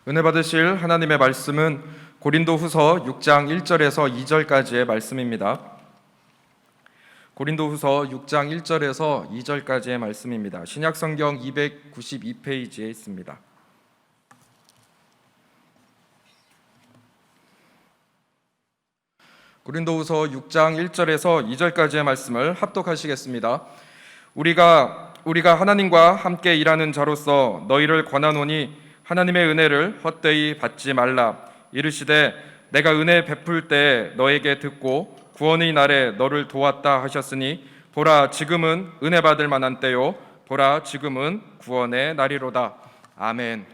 은혜 받으실 하나님의 말씀은 고린도후서 6장 1절에서 2절까지의 말씀입니다. 고린도후서 6장 1절에서 2절까지의 말씀입니다. 신약성경 292페이지에 있습니다. 고린도후서 6장 1절에서 2절까지의 말씀을 합독하시겠습니다. 우리가 하나님과 함께 일하는 자로서 너희를 권하노니 하나님의 은혜를 헛되이 받지 말라. 이르시되 내가 은혜 베풀 때 너에게 듣고 구원의 날에 너를 도왔다 하셨으니 보라 지금은 은혜 받을 만한 때요 보라 지금은 구원의 날이로다. 아멘.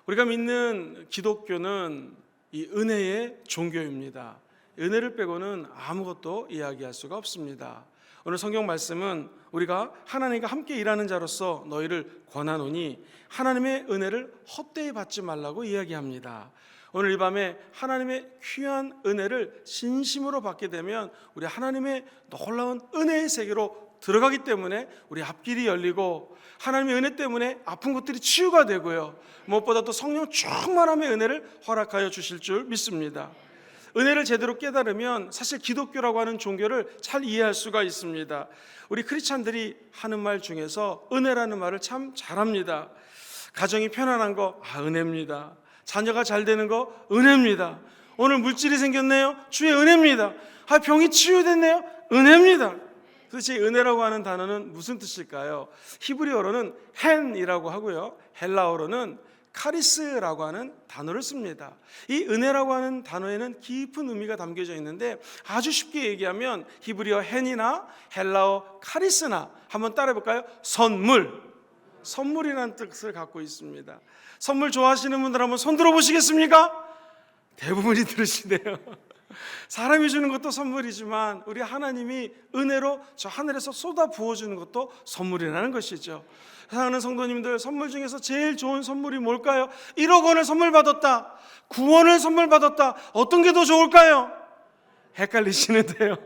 우리가 믿는 기독교는 이 은혜의 종교입니다. 은혜를 빼고는 아무것도 이야기할 수가 없습니다. 오늘 성경 말씀은 우리가 하나님과 함께 일하는 자로서 너희를 권하노니 하나님의 은혜를 헛되이 받지 말라고 이야기합니다. 오늘 이 밤에 하나님의 귀한 은혜를 진심으로 받게 되면 우리 하나님의 놀라운 은혜의 세계로 들어가기 때문에 우리 앞길이 열리고 하나님의 은혜 때문에 아픈 것들이 치유가 되고요, 무엇보다 또 성령 충만함의 은혜를 허락하여 주실 줄 믿습니다. 은혜를 제대로 깨달으면 사실 기독교라고 하는 종교를 잘 이해할 수가 있습니다. 우리 크리스찬들이 하는 말 중에서 은혜라는 말을 참 잘합니다. 가정이 편안한 거 은혜입니다. 자녀가 잘 되는 거 은혜입니다. 오늘 물질이 생겼네요, 주의 은혜입니다. 병이 치유됐네요, 은혜입니다. 도대체 은혜라고 하는 단어는 무슨 뜻일까요? 히브리어로는 헨이라고 하고요, 헬라어로는 카리스라고 하는 단어를 씁니다. 이 은혜라고 하는 단어에는 깊은 의미가 담겨져 있는데 아주 쉽게 얘기하면 히브리어 헨이나 헬라어 카리스나 한번 따라해 볼까요? 선물이라는 뜻을 갖고 있습니다. 선물 좋아하시는 분들 한번 손 들어 보시겠습니까? 대부분이 들으시네요. 사람이 주는 것도 선물이지만 우리 하나님이 은혜로 저 하늘에서 쏟아 부어주는 것도 선물이라는 것이죠. 사랑하는 성도님들, 선물 중에서 제일 좋은 선물이 뭘까요? 1억 원을 선물 받았다, 구원을 선물 받았다, 어떤 게 더 좋을까요? 헷갈리시는데요.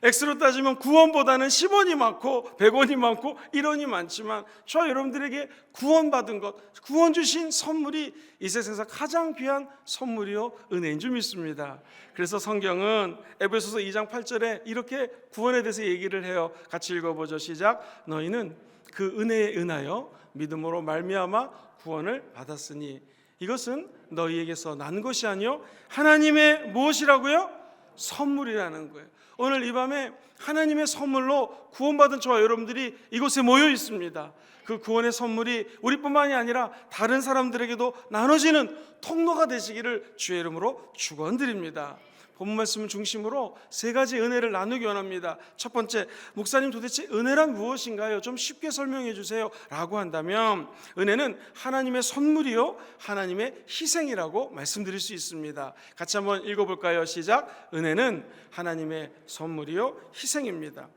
X로 따지면 구원보다는 10원이 많고 100원이 많고 1원이 많지만 저 여러분들에게 구원받은 것, 구원 주신 선물이 이 세상에서 가장 귀한 선물이요 은혜인 줄 믿습니다. 그래서 성경은 에베소서 2장 8절에 이렇게 구원에 대해서 얘기를 해요. 같이 읽어보죠. 시작. 너희는 그 은혜에 은하여 믿음으로 말미암아 구원을 받았으니 이것은 너희에게서 난 것이 아니요 하나님의 무엇이라고요? 선물이라는 거예요. 오늘 이 밤에 하나님의 선물로 구원받은 저와 여러분들이 이곳에 모여 있습니다. 그 구원의 선물이 우리뿐만이 아니라 다른 사람들에게도 나눠지는 통로가 되시기를 주의 이름으로 축원드립니다. 본문 말씀을 중심으로 세 가지 은혜를 나누기 원합니다. 첫 번째, 목사님 도대체 은혜란 무엇인가요? 좀 쉽게 설명해 주세요 라고 한다면 은혜는 하나님의 선물이요 하나님의 희생이라고 말씀드릴 수 있습니다. 같이 한번 읽어볼까요? 시작. 은혜는 하나님의 선물이요 희생입니다.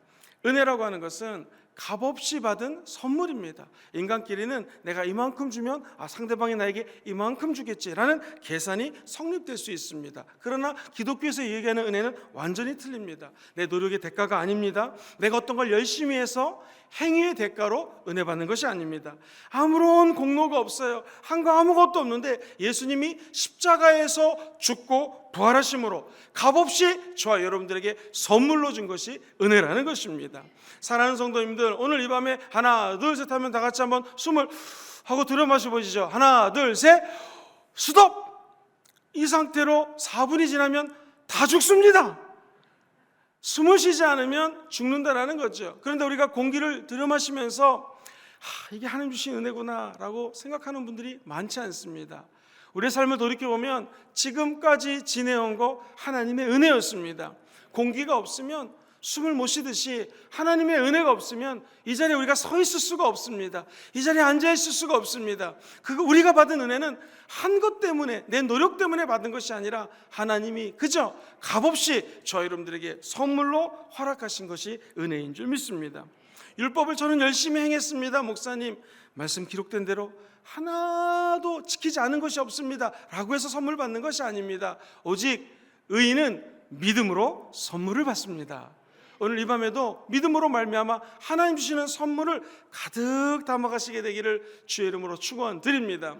은혜라고 하는 것은 값없이 받은 선물입니다. 인간끼리는 내가 이만큼 주면 상대방이 나에게 이만큼 주겠지라는 계산이 성립될 수 있습니다. 그러나 기독교에서 얘기하는 은혜는 완전히 틀립니다. 내 노력의 대가가 아닙니다. 내가 어떤 걸 열심히 해서 행위의 대가로 은혜 받는 것이 아닙니다. 아무런 공로가 없어요. 한 거 아무것도 없는데 예수님이 십자가에서 죽고 부활하심으로 값없이 저와 여러분들에게 선물로 준 것이 은혜라는 것입니다. 사랑하는 성도님들, 오늘 이 밤에 하나 둘 셋 하면 다 같이 한번 숨을 하고 들여 마셔 보시죠. 하나 둘 셋 스톱. 이 상태로 4분이 지나면 다 죽습니다. 숨을 쉬지 않으면 죽는다라는 거죠. 그런데 우리가 공기를 들여마시면서 이게 하나님 주신 은혜구나 라고 생각하는 분들이 많지 않습니다. 우리의 삶을 돌이켜보면 지금까지 지내온 거 하나님의 은혜였습니다. 공기가 없으면 숨을 못 쉬듯이 하나님의 은혜가 없으면 이 자리에 우리가 서 있을 수가 없습니다. 이 자리에 앉아 있을 수가 없습니다. 우리가 받은 은혜는 한 것 때문에, 내 노력 때문에 받은 것이 아니라 하나님이 그저 값없이 저 여러분들에게 선물로 허락하신 것이 은혜인 줄 믿습니다. 율법을 저는 열심히 행했습니다. 목사님, 말씀 기록된 대로 하나도 지키지 않은 것이 없습니다 라고 해서 선물 받는 것이 아닙니다. 오직 의인은 믿음으로 선물을 받습니다. 오늘 이 밤에도 믿음으로 말미암아 하나님 주시는 선물을 가득 담아가시게 되기를 주의 이름으로 축원드립니다.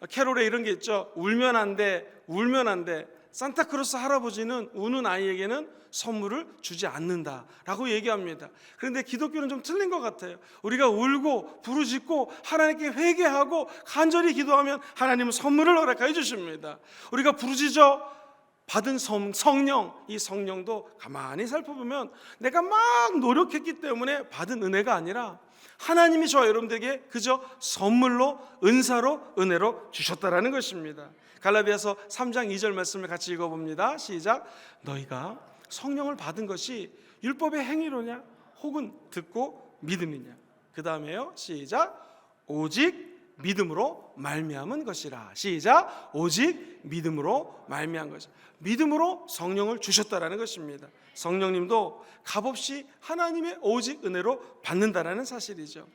캐롤에 이런 게 있죠. 울면 안 돼, 울면 안 돼. 산타크로스 할아버지는 우는 아이에게는 선물을 주지 않는다라고 얘기합니다. 그런데 기독교는 좀 틀린 것 같아요. 우리가 울고 부르짖고 하나님께 회개하고 간절히 기도하면 하나님은 선물을 허락해 주십니다. 우리가 부르짖어 받은 성령, 이 성령도 가만히 살펴보면 내가 막 노력했기 때문에 받은 은혜가 아니라 하나님이 저와 여러분들에게 그저 선물로, 은사로, 은혜로 주셨다라는 것입니다. 갈라디아서 3장 2절 말씀을 같이 읽어봅니다. 시작. 너희가 성령을 받은 것이 율법의 행위로냐 혹은 듣고 믿음이냐. 그 다음에요. 시작. 오직 믿음으로 말미암은 것이라. 시작. 오직 믿음으로 말미암은 것이라. 믿음으로 성령을 주셨다라는 것입니다. 성령님도 값없이 하나님의 오직 은혜로 받는다라는 사실이죠.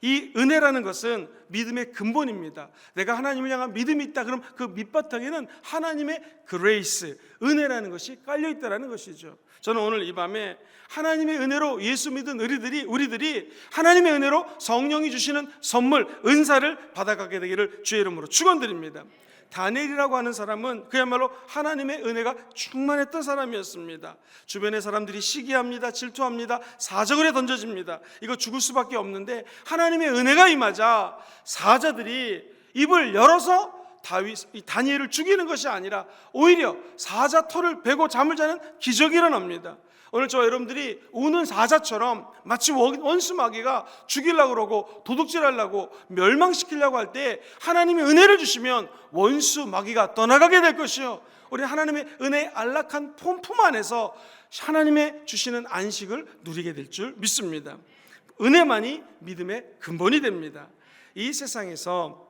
이 은혜라는 것은 믿음의 근본입니다. 내가 하나님을 향한 믿음이 있다 그럼 그 밑바탕에는 하나님의 그레이스, 은혜라는 것이 깔려 있다라는 것이죠. 저는 오늘 이 밤에 하나님의 은혜로 예수 믿은 우리들이 하나님의 은혜로 성령이 주시는 선물, 은사를 받아가게 되기를 주의 이름으로 축원드립니다. 다니엘이라고 하는 사람은 그야말로 하나님의 은혜가 충만했던 사람이었습니다. 주변의 사람들이 시기합니다, 질투합니다, 사자굴에 던져집니다. 이거 죽을 수밖에 없는데 하나님의 은혜가 임하자 사자들이 입을 열어서 다니엘을 죽이는 것이 아니라 오히려 사자 털을 베고 잠을 자는 기적이 일어납니다. 오늘 저와 여러분들이 우는 사자처럼 마치 원수 마귀가 죽이려고 그러고 도둑질하려고 멸망시키려고 할 때 하나님의 은혜를 주시면 원수 마귀가 떠나가게 될 것이요, 우리 하나님의 은혜의 안락한 폼품 안에서 하나님의 주시는 안식을 누리게 될 줄 믿습니다. 은혜만이 믿음의 근본이 됩니다. 이 세상에서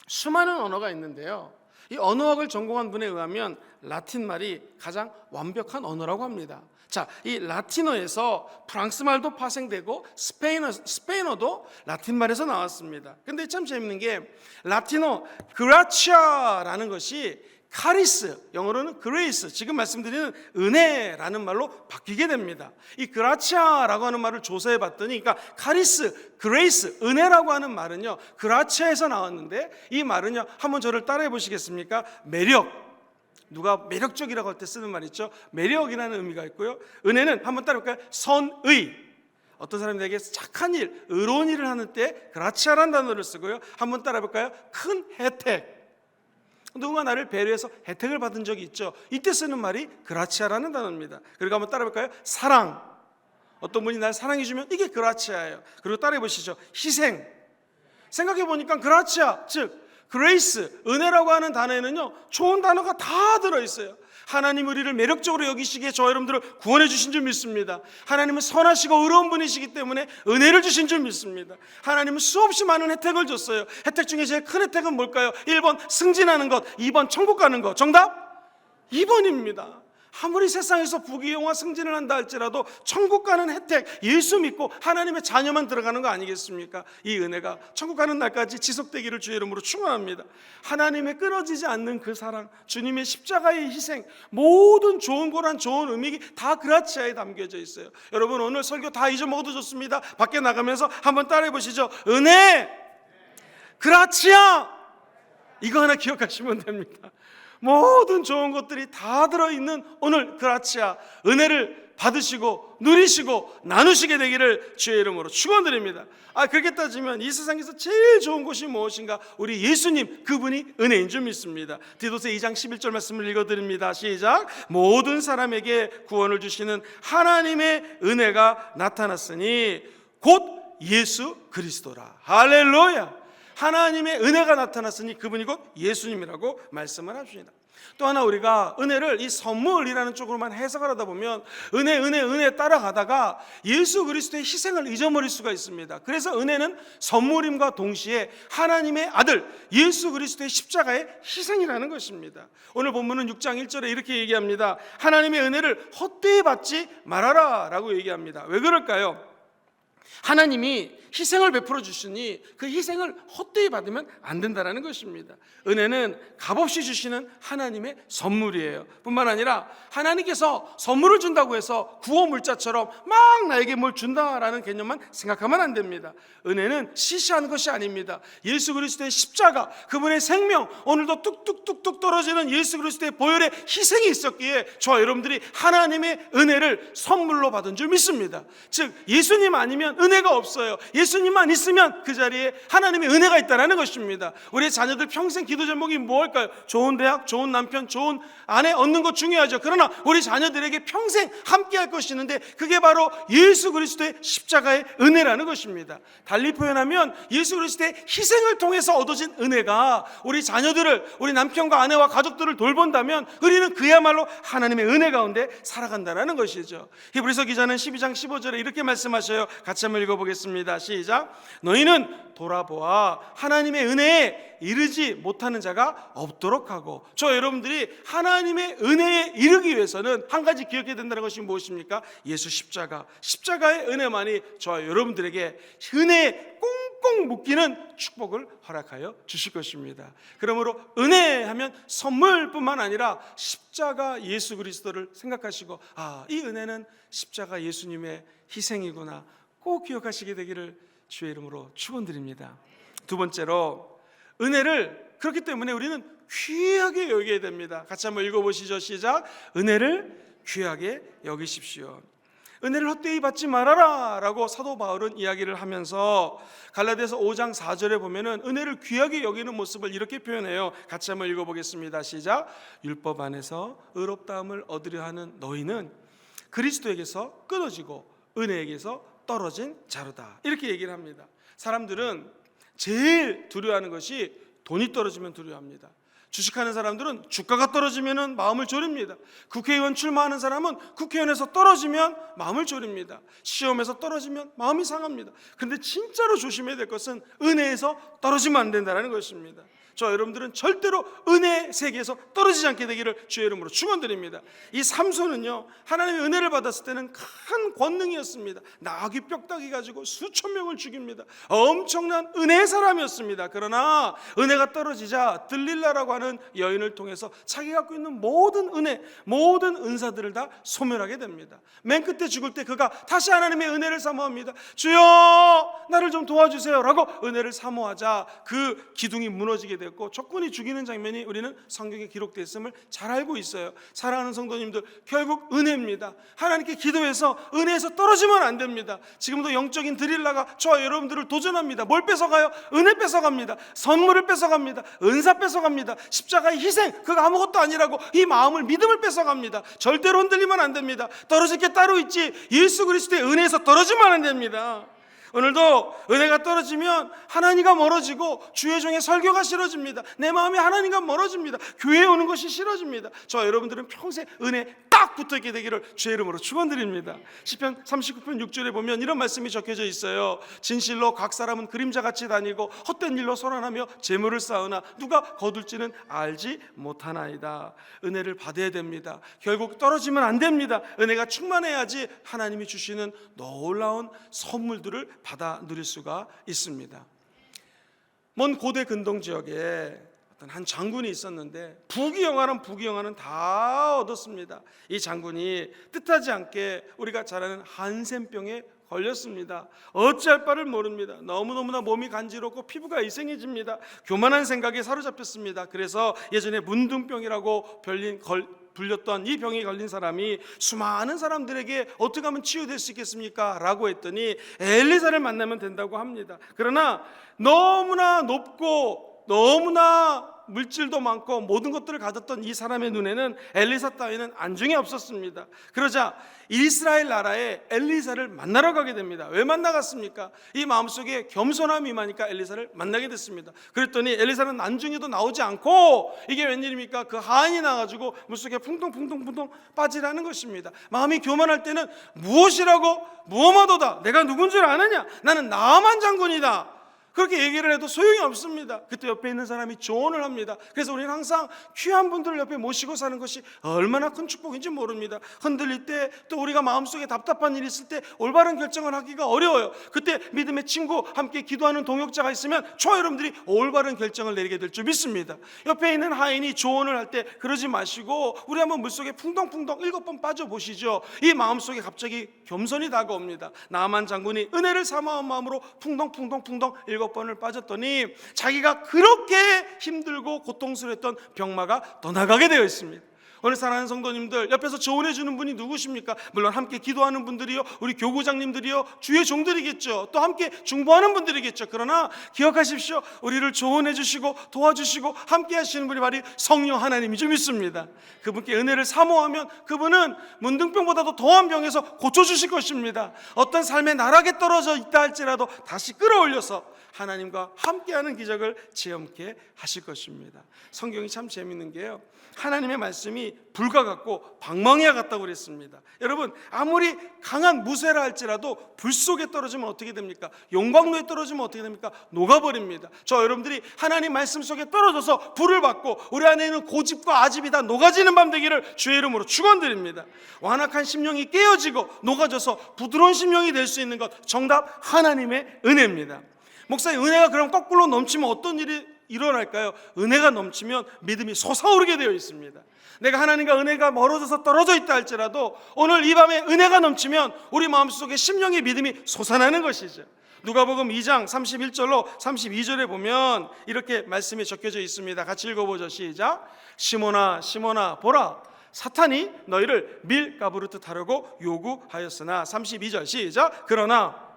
수많은 언어가 있는데요, 이 언어학을 전공한 분에 의하면 라틴 말이 가장 완벽한 언어라고 합니다. 자, 이 라틴어에서 프랑스 말도 파생되고 스페인어도 라틴 말에서 나왔습니다. 근데 참 재밌는 게 라틴어 그라치아라는 것이 카리스, 영어로는 그레이스, 지금 말씀드리는 은혜라는 말로 바뀌게 됩니다. 이 그라치아라고 하는 말을 조사해 봤더니, 그러니까 카리스, 그레이스, 은혜라고 하는 말은요 그라치아에서 나왔는데, 이 말은요, 한번 저를 따라해 보시겠습니까? 매력, 누가 매력적이라고 할 때 쓰는 말 있죠. 매력이라는 의미가 있고요. 은혜는 한번 따라볼까요? 선의, 어떤 사람이 내게 착한 일, 의로운 일을 하는 때 그라치아라는 단어를 쓰고요. 한번 따라볼까요? 큰 혜택, 누군가 나를 배려해서 혜택을 받은 적이 있죠. 이때 쓰는 말이 그라치아라는 단어입니다. 그리고 한번 따라볼까요? 사랑, 어떤 분이 날 사랑해주면 이게 그라치아예요. 그리고 따라해보시죠. 희생, 생각해보니까 그라치아, 즉 그레이스, 은혜라고 하는 단어에는요 좋은 단어가 다 들어있어요. 하나님 우리를 매력적으로 여기시기에 저 여러분들을 구원해 주신 줄 믿습니다. 하나님은 선하시고 의로운 분이시기 때문에 은혜를 주신 줄 믿습니다. 하나님은 수없이 많은 혜택을 줬어요. 혜택 중에 제일 큰 혜택은 뭘까요? 1번 승진하는 것, 2번 천국 가는 것. 정답 2번입니다. 아무리 세상에서 부귀영화 승진을 한다 할지라도 천국 가는 혜택, 예수 믿고 하나님의 자녀만 들어가는 거 아니겠습니까? 이 은혜가 천국 가는 날까지 지속되기를 주의 이름으로 축원합니다. 하나님의 끊어지지 않는 그 사랑, 주님의 십자가의 희생, 모든 좋은 거란 좋은 의미 다 그라치아에 담겨져 있어요. 여러분 오늘 설교 다 잊어먹어도 좋습니다. 밖에 나가면서 한번 따라해 보시죠. 은혜, 그라치아, 이거 하나 기억하시면 됩니다. 모든 좋은 것들이 다 들어있는 오늘 그라치아, 은혜를 받으시고 누리시고 나누시게 되기를 주의 이름으로 축원드립니다. 그렇게 따지면 이 세상에서 제일 좋은 것이 무엇인가? 우리 예수님, 그분이 은혜인 줄 믿습니다. 디도서 2장 11절 말씀을 읽어드립니다. 시작. 모든 사람에게 구원을 주시는 하나님의 은혜가 나타났으니 곧 예수 그리스도라. 할렐루야. 하나님의 은혜가 나타났으니 그분이 곧 예수님이라고 말씀을 하십니다. 또 하나 우리가 은혜를 이 선물이라는 쪽으로만 해석을 하다 보면 은혜 따라가다가 예수 그리스도의 희생을 잊어버릴 수가 있습니다. 그래서 은혜는 선물임과 동시에 하나님의 아들 예수 그리스도의 십자가의 희생이라는 것입니다. 오늘 본문은 6장 1절에 이렇게 얘기합니다. 하나님의 은혜를 헛되이 받지 말아라 라고 얘기합니다. 왜 그럴까요? 하나님이 희생을 베풀어 주시니 그 희생을 헛되이 받으면 안 된다는 것입니다. 은혜는 값없이 주시는 하나님의 선물이에요. 뿐만 아니라 하나님께서 선물을 준다고 해서 구호 물자처럼 막 나에게 뭘 준다라는 개념만 생각하면 안 됩니다. 은혜는 시시한 것이 아닙니다. 예수 그리스도의 십자가, 그분의 생명, 오늘도 뚝뚝뚝뚝 떨어지는 예수 그리스도의 보혈의 희생이 있었기에 저와 여러분들이 하나님의 은혜를 선물로 받은 줄 믿습니다. 즉 예수님 아니면 은혜가 없어요. 예수님만 있으면 그 자리에 하나님의 은혜가 있다는 것입니다. 우리 자녀들 평생 기도 제목이 뭘까요? 좋은 대학, 좋은 남편, 좋은 아내 얻는 것 중요하죠. 그러나 우리 자녀들에게 평생 함께할 것이 있는데 그게 바로 예수 그리스도의 십자가의 은혜라는 것입니다. 달리 표현하면 예수 그리스도의 희생을 통해서 얻어진 은혜가 우리 자녀들을, 우리 남편과 아내와 가족들을 돌본다면 우리는 그야말로 하나님의 은혜 가운데 살아간다는 것이죠. 히브리서 기자는 12장 15절에 이렇게 말씀하셔요. 같이 한번 읽어보겠습니다. 시작. 너희는 돌아보아 하나님의 은혜에 이르지 못하는 자가 없도록 하고. 저 여러분들이 하나님의 은혜에 이르기 위해서는 한 가지 기억해야 된다는 것이 무엇입니까? 예수 십자가의 은혜만이 저와 여러분들에게 은혜에 꽁꽁 묶이는 축복을 허락하여 주실 것입니다. 그러므로 은혜하면 선물뿐만 아니라 십자가 예수 그리스도를 생각하시고, 이 은혜는 십자가 예수님의 희생이구나 꼭 기억하시게 되기를 주의 이름으로 축원드립니다. 두 번째로, 은혜를 그렇기 때문에 우리는 귀하게 여겨야 됩니다. 같이 한번 읽어보시죠. 시작. 은혜를 귀하게 여기십시오. 은혜를 헛되이 받지 말아라 라고 사도 바울은 이야기를 하면서 갈라디아서 5장 4절에 보면은 은혜를 귀하게 여기는 모습을 이렇게 표현해요. 같이 한번 읽어보겠습니다. 시작. 율법 안에서 의롭다함을 얻으려 하는 너희는 그리스도에게서 끊어지고 은혜에게서 떨어진 자로다, 이렇게 얘기를 합니다. 사람들은 제일 두려워하는 것이 돈이 떨어지면 두려워합니다. 주식하는 사람들은 주가가 떨어지면 마음을 졸입니다. 국회의원 출마하는 사람은 국회의원에서 떨어지면 마음을 졸입니다. 시험에서 떨어지면 마음이 상합니다. 그런데 진짜로 조심해야 될 것은 은혜에서 떨어지면 안 된다는 것입니다. 저 여러분들은 절대로 은혜 세계에서 떨어지지 않게 되기를 주의 이름으로 축원드립니다. 이 삼손은요, 하나님의 은혜를 받았을 때는 큰 권능이었습니다. 나귀 뼈다귀 가지고 수천 명을 죽입니다. 엄청난 은혜의 사람이었습니다. 그러나 은혜가 떨어지자 들릴라라고 하는 여인을 통해서 자기가 갖고 있는 모든 은혜, 모든 은사들을 다 소멸하게 됩니다. 맨 끝에 죽을 때 그가 다시 하나님의 은혜를 사모합니다. 주여 나를 좀 도와주세요 라고 은혜를 사모하자 그 기둥이 무너지게 되고 적군이 죽이는 장면이 우리는 성경에 기록되어 있음을 잘 알고 있어요. 사랑하는 성도님들, 결국 은혜입니다. 하나님께 기도해서 은혜에서 떨어지면 안 됩니다. 지금도 영적인 드릴라가 저와 여러분들을 도전합니다. 뭘 뺏어가요? 은혜 뺏어갑니다. 선물을 뺏어갑니다. 은사 뺏어갑니다. 십자가의 희생, 그거 아무것도 아니라고 이 마음을, 믿음을 뺏어갑니다. 절대로 흔들리면 안 됩니다. 떨어질 게 따로 있지 예수 그리스도의 은혜에서 떨어지면 안 됩니다. 오늘도 은혜가 떨어지면 하나님과 멀어지고 주의 종의 설교가 싫어집니다. 내 마음이 하나님과 멀어집니다. 교회에 오는 것이 싫어집니다. 저 여러분들은 평생 은혜 딱 붙어있게 되기를 주의 이름으로 축원드립니다. 시편 39편 6절에 보면 이런 말씀이 적혀져 있어요. 진실로 각 사람은 그림자같이 다니고 헛된 일로 소란하며 재물을 쌓으나 누가 거둘지는 알지 못하나이다. 은혜를 받아야 됩니다. 결국 떨어지면 안 됩니다. 은혜가 충만해야지 하나님이 주시는 놀라운 선물들을 받아 누릴 수가 있습니다. 먼 고대 근동 지역에 어떤 한 장군이 있었는데 부귀영화는 다 얻었습니다. 이 장군이 뜻하지 않게 우리가 잘 아는 한센병에 걸렸습니다. 어찌할 바를 모릅니다. 너무너무나 몸이 간지럽고 피부가 이생해집니다. 교만한 생각에 사로잡혔습니다. 그래서 예전에 문둥병이라고 불렸던 이 병에 걸린 사람이 수많은 사람들에게 어떻게 하면 치유될 수 있겠습니까? 라고 했더니 엘리사를 만나면 된다고 합니다. 그러나 너무나 높고 너무나 물질도 많고 모든 것들을 가졌던 이 사람의 눈에는 엘리사 따위는 안중에 없었습니다. 그러자 이스라엘 나라에 엘리사를 만나러 가게 됩니다. 왜 만나갔습니까? 이 마음속에 겸손함이 임하니까 엘리사를 만나게 됐습니다. 그랬더니 엘리사는 안중에도 나오지 않고 이게 웬일입니까? 그 하안이 나가지고 물속에 풍덩풍덩 빠지라는 것입니다. 마음이 교만할 때는 무엇이라고? 무엄하도다. 내가 누군 줄 아느냐? 나는 나만 장군이다. 그렇게 얘기를 해도 소용이 없습니다. 그때 옆에 있는 사람이 조언을 합니다. 그래서 우리는 항상 귀한 분들을 옆에 모시고 사는 것이 얼마나 큰 축복인지 모릅니다. 흔들릴 때, 또 우리가 마음속에 답답한 일이 있을 때 올바른 결정을 하기가 어려워요. 그때 믿음의 친구, 함께 기도하는 동역자가 있으면 저와 여러분들이 올바른 결정을 내리게 될 줄 믿습니다. 옆에 있는 하인이 조언을 할 때 그러지 마시고 우리 한번 물속에 풍덩풍덩 7번 빠져보시죠. 이 마음속에 갑자기 겸손이 다가옵니다. 나만 장군이 은혜를 사모한 마음으로 풍덩풍덩 7번을 빠졌더니 자기가 그렇게 힘들고 고통스러웠던 병마가 떠나가게 되어 있습니다. 오늘 사랑하는 성도님들, 옆에서 조언해 주는 분이 누구십니까? 물론 함께 기도하는 분들이요, 우리 교구장님들이요, 주의 종들이겠죠. 또 함께 중보하는 분들이겠죠. 그러나 기억하십시오. 우리를 조언해 주시고 도와주시고 함께 하시는 분이 바로 성령 하나님이죠. 믿습니다. 그분께 은혜를 사모하면 그분은 문둥병보다도 더한 병에서 고쳐주실 것입니다. 어떤 삶의 나락에 떨어져 있다 할지라도 다시 끌어올려서 하나님과 함께하는 기적을 체험케 하실 것입니다. 성경이 참 재밌는 게요, 하나님의 말씀이 불과 같고 방망이와 같다고 그랬습니다. 여러분, 아무리 강한 무쇠라 할지라도 불 속에 떨어지면 어떻게 됩니까? 용광로에 떨어지면 어떻게 됩니까? 녹아버립니다. 저 여러분들이 하나님 말씀 속에 떨어져서 불을 받고 우리 안에 있는 고집과 아집이 다 녹아지는 밤 되기를 주의 이름으로 축원드립니다. 완악한 심령이 깨어지고 녹아져서 부드러운 심령이 될 수 있는 것, 정답 하나님의 은혜입니다. 목사님, 은혜가 그럼 거꾸로 넘치면 어떤 일이 일어날까요? 은혜가 넘치면 믿음이 솟아오르게 되어 있습니다. 내가 하나님과 은혜가 멀어져서 떨어져 있다 할지라도 오늘 이 밤에 은혜가 넘치면 우리 마음속에 심령의 믿음이 솟아나는 것이죠. 누가복음 2장 31절로 32절에 보면 이렇게 말씀이 적혀져 있습니다. 같이 읽어보죠. 시작. 시몬아 시몬아 보라, 사탄이 너희를 밀가부르듯 하려고 요구하였으나, 32절 시작. 그러나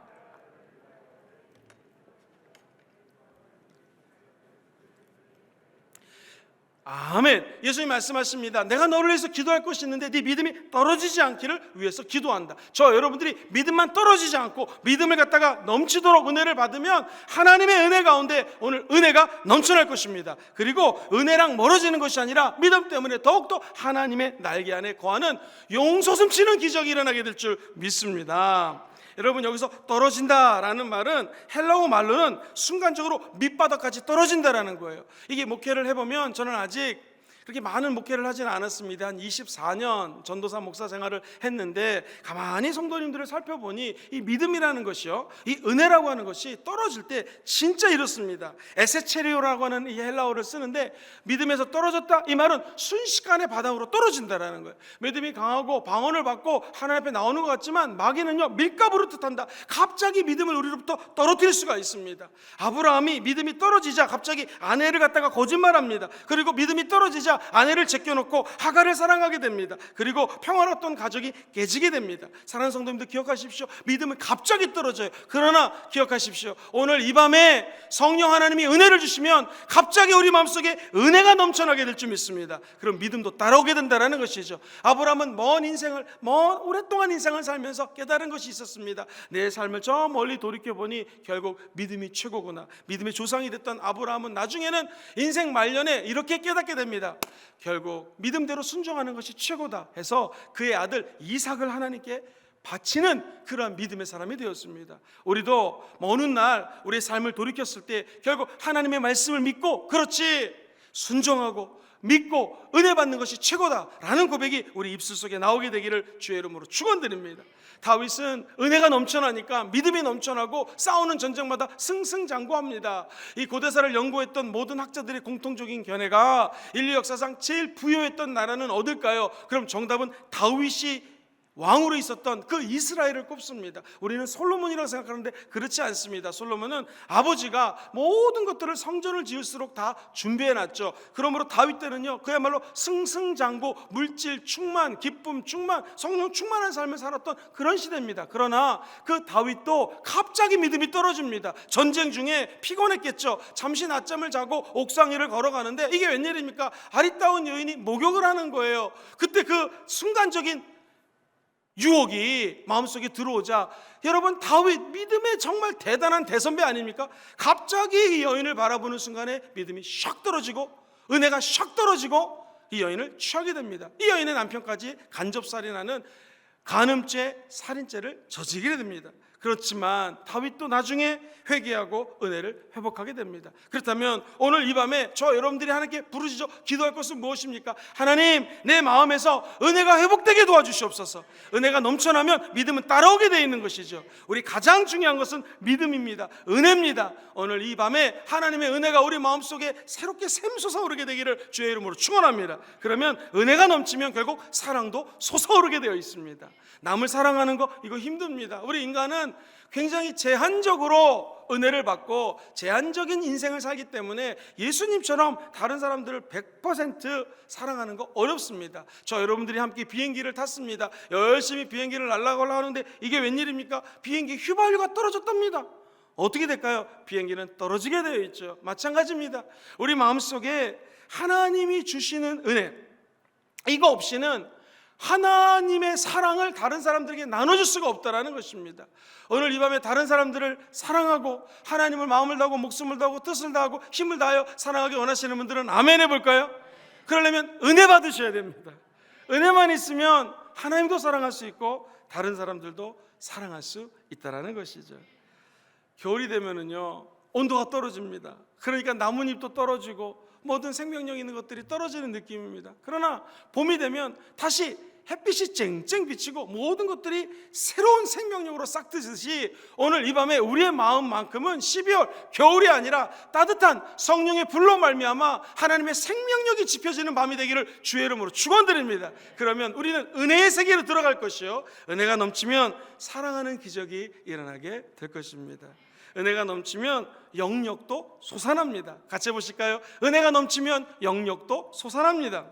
아멘. 예수님 말씀하십니다. 내가 너를 위해서 기도할 것이 있는데 네 믿음이 떨어지지 않기를 위해서 기도한다. 저 여러분들이 믿음만 떨어지지 않고 믿음을 갖다가 넘치도록 은혜를 받으면 하나님의 은혜 가운데 오늘 은혜가 넘쳐날 것입니다. 그리고 은혜랑 멀어지는 것이 아니라 믿음 때문에 더욱더 하나님의 날개 안에 거하는 용솟음치는 기적이 일어나게 될 줄 믿습니다. 여러분, 여기서 떨어진다라는 말은 헬라어 말로는 순간적으로 밑바닥까지 떨어진다라는 거예요. 이게 목회를 해보면, 저는 아직 그렇게 많은 목회를 하지는 않았습니다. 한 24년 전도사 목사 생활을 했는데 가만히 성도님들을 살펴보니 이 믿음이라는 것이요, 이 은혜라고 하는 것이 떨어질 때 진짜 이렇습니다. 에세체리오라고 하는 이 헬라어를 쓰는데, 믿음에서 떨어졌다 이 말은 순식간에 바닥으로 떨어진다라는 거예요. 믿음이 강하고 방언을 받고 하나님 앞에 나오는 것 같지만 마귀는요, 밀가부르듯 한다. 갑자기 믿음을 우리로부터 떨어뜨릴 수가 있습니다. 아브라함이 믿음이 떨어지자 갑자기 아내를 갖다가 거짓말합니다. 그리고 믿음이 떨어지자 아내를 제껴놓고 하갈을 사랑하게 됩니다. 그리고 평화로웠던 가족이 깨지게 됩니다. 사랑하는 성도님들, 기억하십시오. 믿음은 갑자기 떨어져요. 그러나 기억하십시오. 오늘 이 밤에 성령 하나님이 은혜를 주시면 갑자기 우리 마음속에 은혜가 넘쳐나게 될 줄 믿습니다. 그럼 믿음도 따라오게 된다는 것이죠. 아브라함은 오랫동안 인생을 살면서 깨달은 것이 있었습니다. 내 삶을 저 멀리 돌이켜보니 결국 믿음이 최고구나. 믿음의 조상이 됐던 아브라함은 나중에는 인생 말년에 이렇게 깨닫게 됩니다. 결국 믿음대로 순종하는 것이 최고다 해서 그의 아들 이삭을 하나님께 바치는 그러한 믿음의 사람이 되었습니다. 우리도 어느 날 우리의 삶을 돌이켰을 때 결국 하나님의 말씀을 믿고, 그렇지, 순종하고 믿고 은혜 받는 것이 최고다라는 고백이 우리 입술 속에 나오게 되기를 주의 이름으로 축원드립니다. 다윗은 은혜가 넘쳐나니까 믿음이 넘쳐나고 싸우는 전쟁마다 승승장구합니다. 이 고대사를 연구했던 모든 학자들의 공통적인 견해가 인류 역사상 제일 부유했던 나라는 어딜까요? 그럼 정답은 다윗이 왕으로 있었던 그 이스라엘을 꼽습니다. 우리는 솔로몬이라고 생각하는데 그렇지 않습니다. 솔로몬은 아버지가 모든 것들을 성전을 지을수록 다 준비해놨죠. 그러므로 다윗 때는요, 그야말로 승승장구, 물질 충만, 기쁨 충만, 성령 충만한 삶을 살았던 그런 시대입니다. 그러나 그 다윗도 갑자기 믿음이 떨어집니다. 전쟁 중에 피곤했겠죠. 잠시 낮잠을 자고 옥상 위를 걸어가는데 이게 웬일입니까? 아리따운 여인이 목욕을 하는 거예요. 그때 그 순간적인 유혹이 마음속에 들어오자, 여러분, 다윗 믿음의 정말 대단한 대선배 아닙니까? 갑자기 이 여인을 바라보는 순간에 믿음이 샥 떨어지고 은혜가 샥 떨어지고 이 여인을 취하게 됩니다. 이 여인의 남편까지 간접살인하는 간음죄, 살인죄를 저지르게 됩니다. 그렇지만 다윗도 나중에 회개하고 은혜를 회복하게 됩니다. 그렇다면 오늘 이 밤에 저 여러분들이 하나님께 부르짖어 기도할 것은 무엇입니까? 하나님, 내 마음에서 은혜가 회복되게 도와주시옵소서. 은혜가 넘쳐나면 믿음은 따라오게 되어 있는 것이죠. 우리 가장 중요한 것은 믿음입니다. 은혜입니다. 오늘 이 밤에 하나님의 은혜가 우리 마음속에 새롭게 샘솟아오르게 되기를 주의 이름으로 축원합니다. 그러면 은혜가 넘치면 결국 사랑도 솟아오르게 되어 있습니다. 남을 사랑하는 거 이거 힘듭니다. 우리 인간은 굉장히 제한적으로 은혜를 받고 제한적인 인생을 살기 때문에 예수님처럼 다른 사람들을 100% 사랑하는 거 어렵습니다. 저 여러분들이 함께 비행기를 탔습니다. 열심히 비행기를 날아가려고 하는데 이게 웬일입니까? 비행기 휘발유가 떨어졌답니다. 어떻게 될까요? 비행기는 떨어지게 되어 있죠. 마찬가지입니다. 우리 마음속에 하나님이 주시는 은혜, 이거 없이는 하나님의 사랑을 다른 사람들에게 나눠줄 수가 없다라는 것입니다. 오늘 이 밤에 다른 사람들을 사랑하고 하나님을 마음을 다하고 목숨을 다하고 뜻을 다하고 힘을 다하여 사랑하기 원하시는 분들은 아멘 해볼까요? 그러려면 은혜 받으셔야 됩니다. 은혜만 있으면 하나님도 사랑할 수 있고 다른 사람들도 사랑할 수 있다라는 것이죠. 겨울이 되면은요, 온도가 떨어집니다. 그러니까 나뭇잎도 떨어지고 모든 생명력 있는 것들이 떨어지는 느낌입니다. 그러나 봄이 되면 다시 햇빛이 쨍쨍 비치고 모든 것들이 새로운 생명력으로 싹트듯이 오늘 이 밤에 우리의 마음만큼은 12월 겨울이 아니라 따뜻한 성령의 불로 말미암아 하나님의 생명력이 지펴지는 밤이 되기를 주의 이름으로 축원드립니다. 그러면 우리는 은혜의 세계로 들어갈 것이요, 은혜가 넘치면 사랑하는 기적이 일어나게 될 것입니다. 은혜가 넘치면 영역도 솟아납니다. 같이 해보실까요? 은혜가 넘치면 영역도 솟아납니다.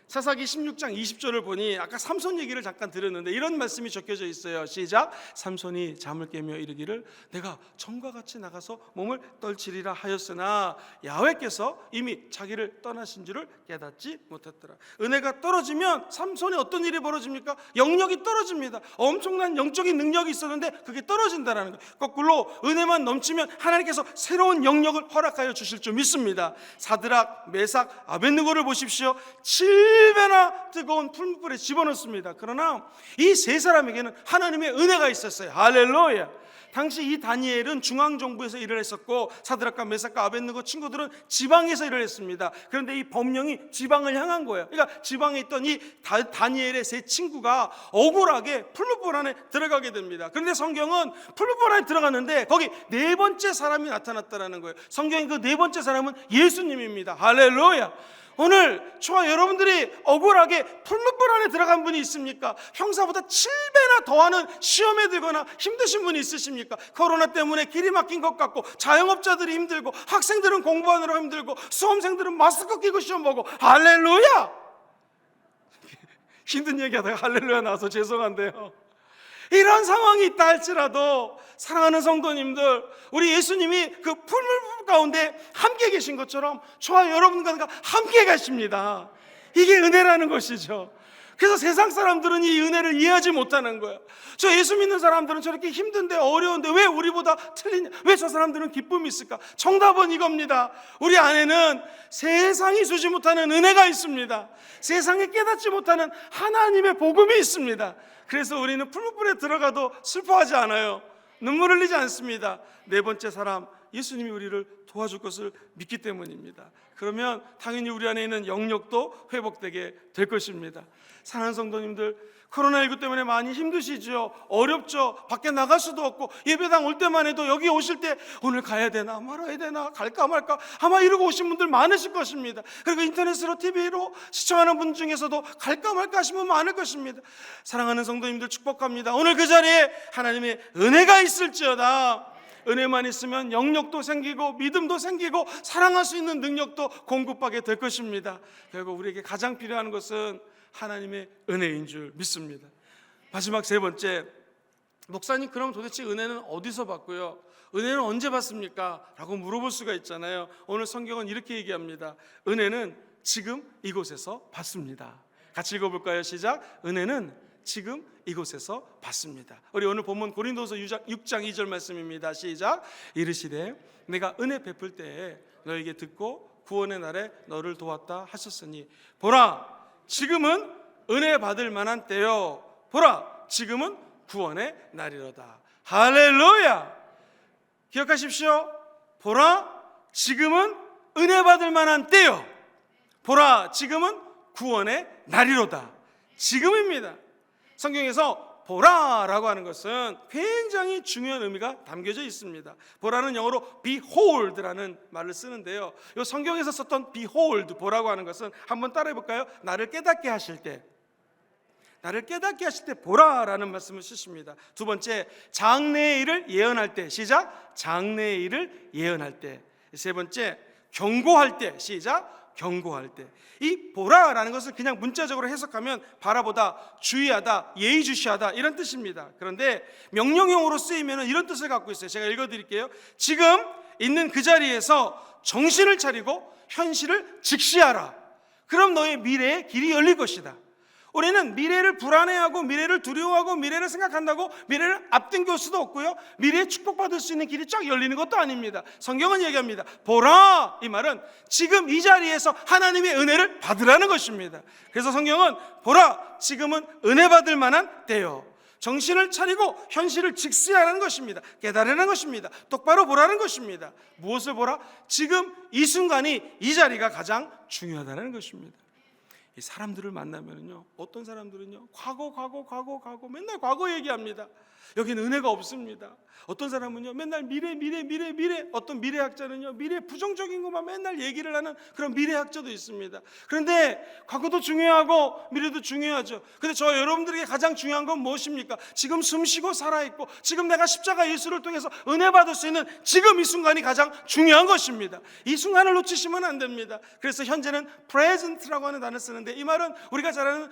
사사기 16장 20절을 보니 아까 삼손 얘기를 잠깐 들었는데 이런 말씀이 적혀져 있어요. 시작. 삼손이 잠을 깨며 이르기를 내가 전과 같이 나가서 몸을 떨치리라 하였으나 야훼께서 이미 자기를 떠나신 줄을 깨닫지 못했더라. 은혜가 떨어지면 삼손이 어떤 일이 벌어집니까? 영역이 떨어집니다. 엄청난 영적인 능력이 있었는데 그게 떨어진다는 거예요. 거꾸로 은혜만 넘치면 하나님께서 새로운 영역을 허락하여 주실 줄 믿습니다. 사드락, 메삭, 아벳느고를 보십시오. 7배나 뜨거운 풀무불에 집어넣습니다. 그러나 이 세 사람에게는 하나님의 은혜가 있었어요. 할렐루야. 당시 이 다니엘은 중앙정부에서 일을 했었고 사드락과 메삭과 아벳느고 친구들은 지방에서 일을 했습니다. 그런데 이 법령이 지방을 향한 거예요. 그러니까 지방에 있던 이 다니엘의 세 친구가 억울하게 풀무불 안에 들어가게 됩니다. 그런데 성경은 풀무불 안에 들어갔는데 거기 네 번째 사람이 나타났다는 거예요. 성경의 그 네 번째 사람은 예수님입니다. 할렐루야. 오늘 저와 여러분들이 억울하게 풀무불 안에 들어간 분이 있습니까? 형사보다 7배나 더하는 시험에 들거나 힘드신 분이 있으십니까? 코로나 때문에 길이 막힌 것 같고 자영업자들이 힘들고 학생들은 공부하느라 힘들고 수험생들은 마스크 끼고 시험 보고 할렐루야! 힘든 얘기하다가 할렐루야 나와서 죄송한데요, 이런 상황이 있다 할지라도 사랑하는 성도님들, 우리 예수님이 그 풀무불 가운데 함께 계신 것처럼 저와 여러분과 함께 가십니다. 이게 은혜라는 것이죠. 그래서 세상 사람들은 이 은혜를 이해하지 못하는 거예요. 저 예수 믿는 사람들은 저렇게 힘든데 어려운데 왜 우리보다 틀리냐, 왜 저 사람들은 기쁨이 있을까? 정답은 이겁니다. 우리 안에는 세상이 주지 못하는 은혜가 있습니다. 세상에 깨닫지 못하는 하나님의 복음이 있습니다. 그래서 우리는 풀무불에 들어가도 슬퍼하지 않아요. 눈물 흘리지 않습니다. 네 번째 사람 예수님이 우리를 도와줄 것을 믿기 때문입니다. 그러면 당연히 우리 안에 있는 영역도 회복되게 될 것입니다. 사랑하는 성도님들, 코로나19 때문에 많이 힘드시죠? 어렵죠? 밖에 나갈 수도 없고 예배당 올 때만 해도 여기 오실 때 오늘 가야 되나 말아야 되나 갈까 말까 아마 이러고 오신 분들 많으실 것입니다. 그리고 인터넷으로 TV로 시청하는 분 중에서도 갈까 말까 하신 분 많을 것입니다. 사랑하는 성도님들 축복합니다. 오늘 그 자리에 하나님의 은혜가 있을지어다. 은혜만 있으면 영역도 생기고 믿음도 생기고 사랑할 수 있는 능력도 공급하게 될 것입니다. 결국 우리에게 가장 필요한 것은 하나님의 은혜인 줄 믿습니다. 마지막 세 번째, 목사님 그럼 도대체 은혜는 어디서 받고요? 은혜는 언제 받습니까? 라고 물어볼 수가 있잖아요. 오늘 성경은 이렇게 얘기합니다. 은혜는 지금 이곳에서 받습니다. 같이 읽어볼까요? 시작. 은혜는 지금 이곳에서 받습니다. 우리 오늘 본문 고린도서 6장 2절 말씀입니다. 시작. 이르시되 내가 은혜 베풀 때에 너에게 듣고 구원의 날에 너를 도왔다 하셨으니 보라 지금은 은혜 받을 만한 때요, 보라 지금은 구원의 날이로다. 할렐루야. 기억하십시오. 보라, 지금은 은혜 받을 만한 때요. 보라, 지금은 구원의 날이로다. 지금입니다. 성경에서 보라라고 하는 것은 굉장히 중요한 의미가 담겨져 있습니다. 보라는 영어로 behold라는 말을 쓰는데요. 이 성경에서 썼던 behold, 보라고 하는 것은 한번 따라해 볼까요? 나를 깨닫게 하실 때, 나를 깨닫게 하실 때 보라라는 말씀을 쓰십니다. 두 번째, 장래의 일을 예언할 때. 시작. 장래의 일을 예언할 때. 세 번째, 경고할 때. 시작. 경고할 때. 이 보라라는 것을 그냥 문자적으로 해석하면 바라보다, 주의하다, 예의주시하다 이런 뜻입니다. 그런데 명령형으로 쓰이면 이런 뜻을 갖고 있어요. 제가 읽어드릴게요. 지금 있는 그 자리에서 정신을 차리고 현실을 직시하라. 그럼 너의 미래의 길이 열릴 것이다. 우리는 미래를 불안해하고 미래를 두려워하고 미래를 생각한다고 미래를 앞당길 수도 없고요, 미래에 축복받을 수 있는 길이 쫙 열리는 것도 아닙니다. 성경은 얘기합니다. 보라, 이 말은 지금 이 자리에서 하나님의 은혜를 받으라는 것입니다. 그래서 성경은 보라, 지금은 은혜 받을 만한 때요. 정신을 차리고 현실을 직시하라는 것입니다. 깨달으라는 것입니다. 똑바로 보라는 것입니다. 무엇을 보라? 지금 이 순간이, 이 자리가 가장 중요하다는 것입니다. 이 사람들을 만나면요, 어떤 사람들은요, 과거 맨날 과거 얘기합니다. 여기는 은혜가 없습니다. 어떤 사람은요, 맨날 미래. 어떤 미래학자는요, 미래 부정적인 것만 맨날 얘기를 하는 그런 미래학자도 있습니다. 그런데 과거도 중요하고 미래도 중요하죠. 근데 저 여러분들에게 가장 중요한 건 무엇입니까? 지금 숨쉬고 살아있고 지금 내가 십자가 예수를 통해서 은혜 받을 수 있는 지금 이 순간이 가장 중요한 것입니다. 이 순간을 놓치시면 안 됩니다. 그래서 현재는 present라고 하는 단어를 쓰는데, 이 말은 우리가 잘 아는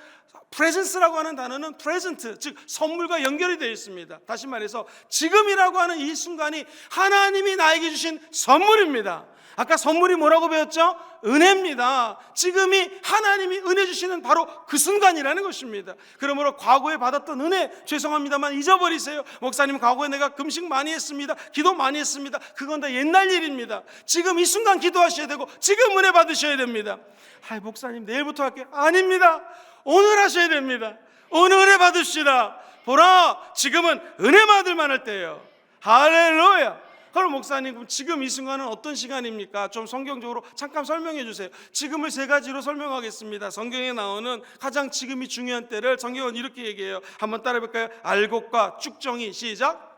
presence라고 하는 단어는 present, 즉 선물과 연결이 되어 있습니다. 다시 말해서 지금이라고 하는 이 순간이 하나님이 나에게 주신 선물입니다. 아까 선물이 뭐라고 배웠죠? 은혜입니다. 지금이 하나님이 은혜 주시는 바로 그 순간이라는 것입니다. 그러므로 과거에 받았던 은혜, 죄송합니다만 잊어버리세요. 목사님, 과거에 내가 금식 많이 했습니다, 기도 많이 했습니다, 그건 다 옛날 일입니다. 지금 이 순간 기도하셔야 되고 지금 은혜 받으셔야 됩니다. 목사님 내일부터 할게요. 아닙니다. 오늘 하셔야 됩니다. 오늘 은혜 받읍시다. 보라, 지금은 은혜 받을 만할 때예요. 할렐루야. 그럼 목사님, 지금 이 순간은 어떤 시간입니까? 좀 성경적으로 잠깐 설명해 주세요. 지금을 세 가지로 설명하겠습니다. 성경에 나오는 가장 지금이 중요한 때를 성경은 이렇게 얘기해요. 한번 따라해 볼까요? 알곡과 쭉정이. 시작.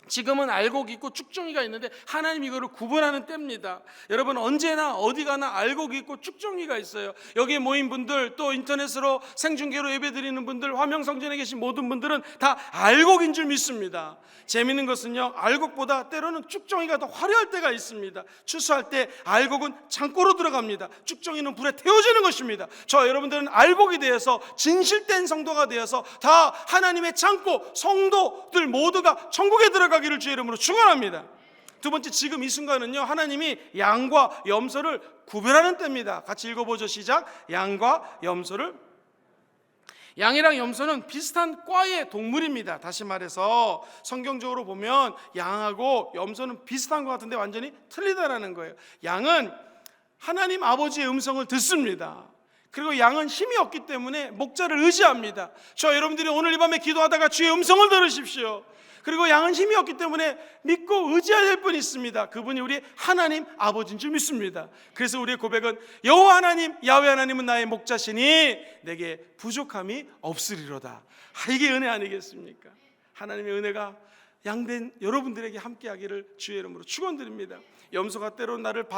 지금은 알곡이 있고 쭉정이가 있는데 하나님이 이거를 구분하는 때입니다. 여러분, 언제나 어디 가나 알곡이 있고 쭉정이가 있어요. 여기에 모인 분들, 또 인터넷으로 생중계로 예배드리는 분들, 화명성전에 계신 모든 분들은 다 알곡인 줄 믿습니다. 재미있는 것은요, 알곡보다 때로는 쭉정이가 더 화려할 때가 있습니다. 추수할 때 알곡은 창고로 들어갑니다. 쭉정이는 불에 태워지는 것입니다. 저 여러분들은 알곡이 되어서 진실된 성도가 되어서 다 하나님의 창고, 성도들 모두가 천국에 들어가기를 주의 이름으로 축원합니다. 두 번째, 지금 이 순간은요, 하나님이 양과 염소를 구별하는 때입니다. 같이 읽어보죠. 시작. 양과 염소를. 양이랑 염소는 비슷한 과의 동물입니다. 다시 말해서 성경적으로 보면 양하고 염소는 비슷한 것 같은데 완전히 틀리다라는 거예요. 양은 하나님 아버지의 음성을 듣습니다. 그리고 양은 힘이 없기 때문에 목자를 의지합니다. 저 여러분들이 오늘 이 밤에 기도하다가 주의 음성을 들으십시오. 그리고 양은 힘이 없기 때문에 믿고 의지해야 될 분이 있습니다. 그분이 우리 하나님 아버지인 줄 믿습니다. 그래서 우리의 고백은 여호와 하나님, 야훼 하나님은 나의 목자시니 내게 부족함이 없으리로다. 이게 은혜 아니겠습니까? 하나님의 은혜가 양된 여러분들에게 함께하기를 주의 이름으로 축원드립니다. 염소가 때로 나를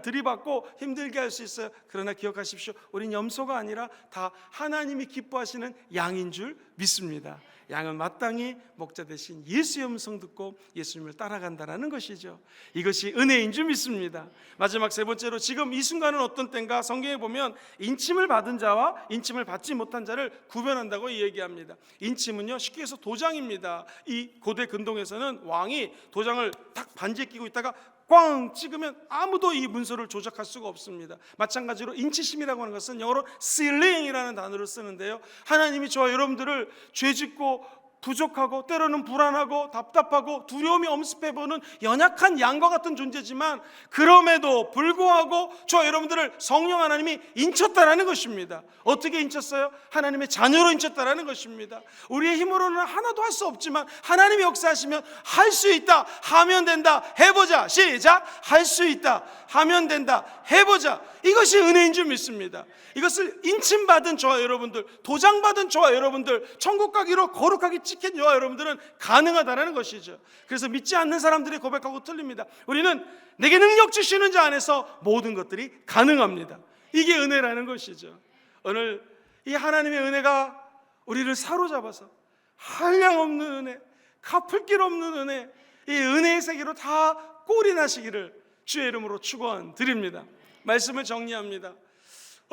들이받고 힘들게 할 수 있어요. 그러나 기억하십시오. 우린 염소가 아니라 다 하나님이 기뻐하시는 양인 줄 믿습니다. 양은 마땅히 목자 대신 예수의 음성 듣고 예수님을 따라간다는 것이죠. 이것이 은혜인 줄 믿습니다. 마지막 세 번째로, 지금 이 순간은 어떤 때인가? 성경에 보면 인침을 받은 자와 인침을 받지 못한 자를 구별한다고 얘기합니다. 인침은요, 쉽게 해서 도장입니다. 이 고대 근동에서는 왕이 도장을 딱 반지에 끼고 있다가 꽝 찍으면 아무도 이 문서를 조작할 수가 없습니다. 마찬가지로 인치심이라고 하는 것은 영어로 sealing이라는 단어를 쓰는데요, 하나님이 저와 여러분들을 죄짓고 부족하고 때로는 불안하고 답답하고 두려움이 엄습해보는 연약한 양과 같은 존재지만 그럼에도 불구하고 저 여러분들을 성령 하나님이 인쳤다라는 것입니다. 어떻게 인쳤어요? 하나님의 자녀로 인쳤다라는 것입니다. 우리의 힘으로는 하나도 할 수 없지만 하나님이 역사하시면 할 수 있다, 하면 된다, 해보자. 시작! 할 수 있다, 하면 된다, 해보자. 이것이 은혜인 줄 믿습니다. 이것을 인침받은 저와 여러분들, 도장받은 저와 여러분들, 천국 가기로 거룩하게 찍힌 저와 여러분들은 가능하다는 것이죠. 그래서 믿지 않는 사람들이 고백하고 틀립니다. 우리는 내게 능력 주시는 자 안에서 모든 것들이 가능합니다. 이게 은혜라는 것이죠. 오늘 이 하나님의 은혜가 우리를 사로잡아서 한량없는 은혜, 갚을 길 없는 은혜, 이 은혜의 세계로 다 꼴이 나시기를 주의 이름으로 축원드립니다. 말씀을 정리합니다.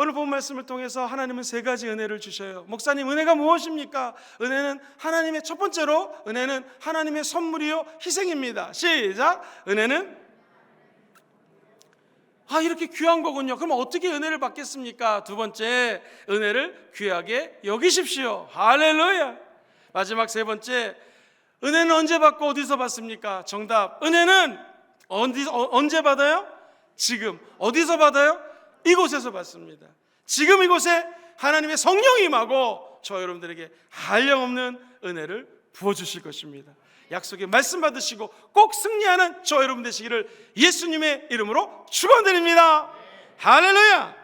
오늘 본 말씀을 통해서 하나님은 세 가지 은혜를 주셔요. 목사님, 은혜가 무엇입니까? 은혜는 하나님의, 첫 번째로 은혜는 하나님의 선물이요 희생입니다. 시작! 은혜는 이렇게 귀한 거군요. 그럼 어떻게 은혜를 받겠습니까? 두 번째, 은혜를 귀하게 여기십시오. 할렐루야. 마지막 세 번째, 은혜는 언제 받고 어디서 받습니까? 정답, 은혜는 언제 받아요? 지금. 어디서 받아요? 이곳에서 받습니다. 지금 이곳에 하나님의 성령이 임하고 저 여러분들에게 한량없는 은혜를 부어주실 것입니다. 약속의 말씀 받으시고 꼭 승리하는 저 여러분 되시기를 예수님의 이름으로 축원드립니다. 할렐루야.